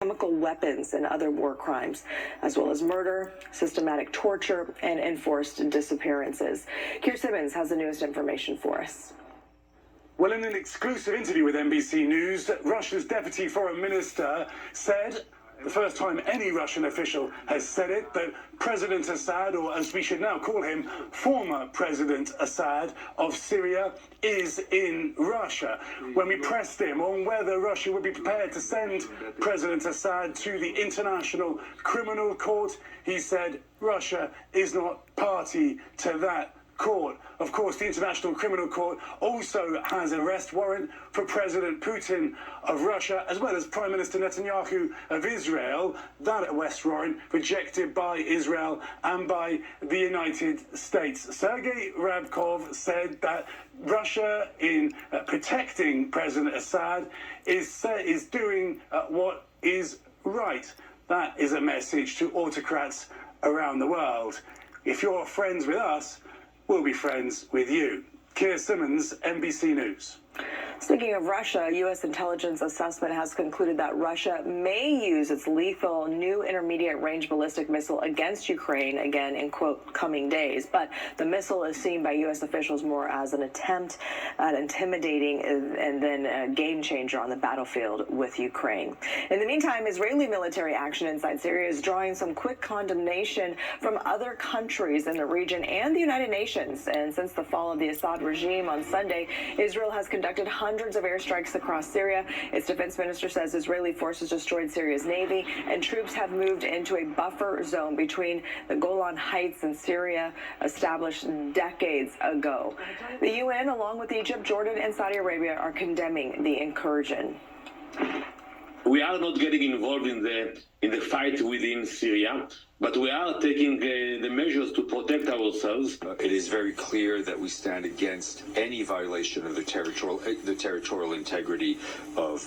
chemical weapons and other war crimes, as well as murder, systematic torture, and enforced disappearances. Keir Simmons has the newest information for us. Well, in an exclusive interview with NBC News, Russia's Deputy Foreign Minister said, the first time any Russian official has said it, that President Assad, or as we should now call him, former President Assad of Syria, is in Russia. When we pressed him on whether Russia would be prepared to send President Assad to the International Criminal Court, he said Russia is not party to that court. Of course, the International Criminal Court also has an arrest warrant for President Putin of Russia, as well as Prime Minister Netanyahu of Israel. That arrest warrant rejected by Israel and by the United States. Sergei Rabkov said that Russia, in protecting President Assad, is doing what is right. That is a message to autocrats around the world. If you're friends with us, we'll be friends with you. Keir Simmons, NBC News. Speaking of Russia, U.S. intelligence assessment has concluded that Russia may use its lethal new intermediate-range ballistic missile against Ukraine again in, quote, coming days. But the missile is seen by U.S. officials more as an attempt at intimidating and then a game changer on the battlefield with Ukraine. In the meantime, Israeli military action inside Syria is drawing some quick condemnation from other countries in the region and the United Nations. And since the fall of the Assad regime on Sunday, Israel has conducted hundreds of airstrikes across Syria. Its defense minister says Israeli forces destroyed Syria's navy, and troops have moved into a buffer zone between the Golan Heights and Syria, established decades ago. The UN, along with Egypt, Jordan, and Saudi Arabia, are condemning the incursion. We are not getting involved in the fight within Syria, but we are taking the measures to protect ourselves. It is very clear that we stand against any violation of the territorial integrity of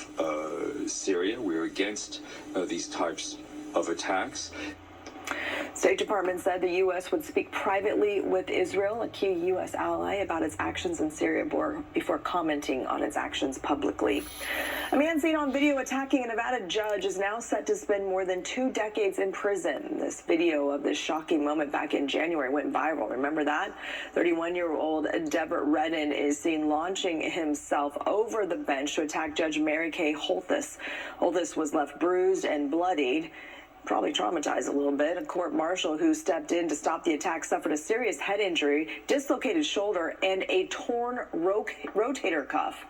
Syria. We are against these types of attacks. State Department said the U.S. would speak privately with Israel, a key U.S. ally, about its actions in Syria before commenting on its actions publicly. A man seen on video attacking a Nevada judge is now set to spend more than 2 decades in prison. This video of this shocking moment back in January went viral. Remember that? 31-year-old Deborah Redden is seen launching himself over the bench to attack Judge Mary Kay Holthus. Holthus was left bruised and bloodied, probably traumatized a little bit. A court marshal who stepped in to stop the attack suffered a serious head injury, dislocated shoulder, and a torn rotator cuff.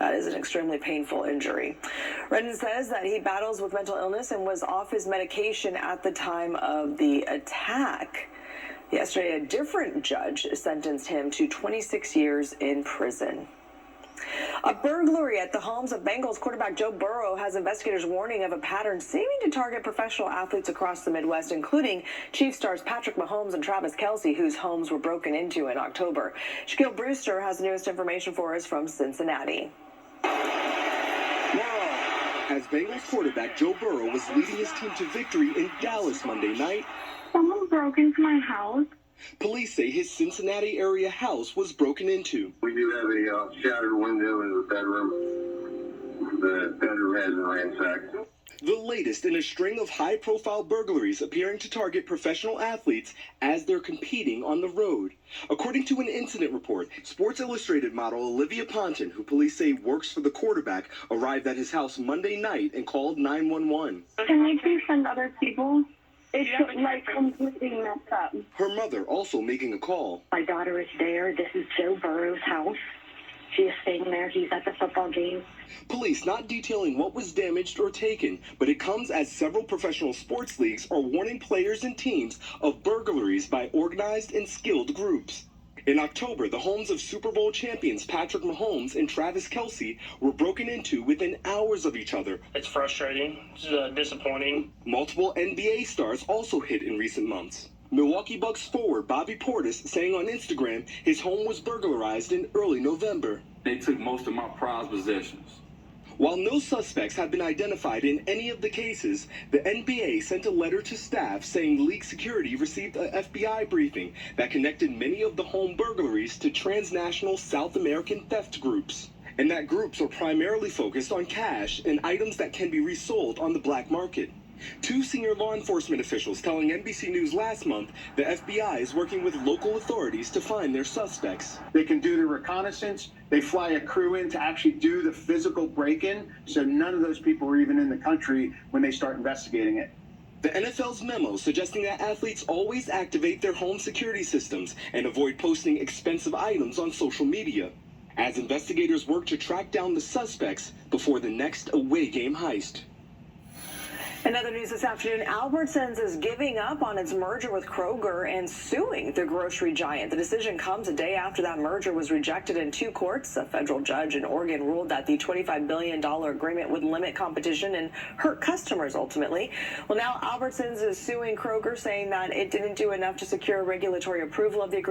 That is an extremely painful injury. Redden says that he battles with mental illness and was off his medication at the time of the attack. Yesterday, a different judge sentenced him to 26 years in prison. A burglary at the homes of Bengals quarterback Joe Burrow has investigators warning of a pattern seeming to target professional athletes across the Midwest, including Chiefs stars Patrick Mahomes and Travis Kelce, whose homes were broken into in October. Shaquille Brewster has newest information for us from Cincinnati. As Bengals quarterback Joe Burrow was leading his team to victory in Dallas Monday night, someone broke into my house. Police say his Cincinnati area house was broken into. We do have a shattered window in the bedroom. The bedroom has been ransacked. The latest in a string of high-profile burglaries appearing to target professional athletes as they're competing on the road. According to an incident report, Sports Illustrated model Olivia Ponton, who police say works for the quarterback, arrived at his house Monday night and called 911. Can they please send other people? It's like completely messed up. Her mother also making a call. My daughter is there. This is Joe Burrow's house. She is staying there. He's at the football game. Police not detailing what was damaged or taken, but it comes as several professional sports leagues are warning players and teams of burglaries by organized and skilled groups. In October, the homes of Super Bowl champions Patrick Mahomes and Travis Kelce were broken into within hours of each other. It's frustrating. It's disappointing. Multiple NBA stars also hit in recent months. Milwaukee Bucks forward Bobby Portis saying on Instagram his home was burglarized in early November. They took most of my prized possessions. While no suspects have been identified in any of the cases, the NBA sent a letter to staff saying league security received a FBI briefing that connected many of the home burglaries to transnational South American theft groups. and that groups are primarily focused on cash and items that can be resold on the black market. Two senior law enforcement officials telling NBC News last month the FBI is working with local authorities to find their suspects. They can do the reconnaissance. They fly a crew in to actually do the physical break-in, so none of those people are even in the country when they start investigating it. The NFL's memo suggesting that athletes always activate their home security systems and avoid posting expensive items on social media, as investigators work to track down the suspects before the next away game heist. In other news this afternoon, Albertsons is giving up on its merger with Kroger and suing the grocery giant. The decision comes a day after that merger was rejected in two courts. A federal judge in Oregon ruled that the $25 billion agreement would limit competition and hurt customers ultimately. Well, now Albertsons is suing Kroger, saying that it didn't do enough to secure regulatory approval of the agreement.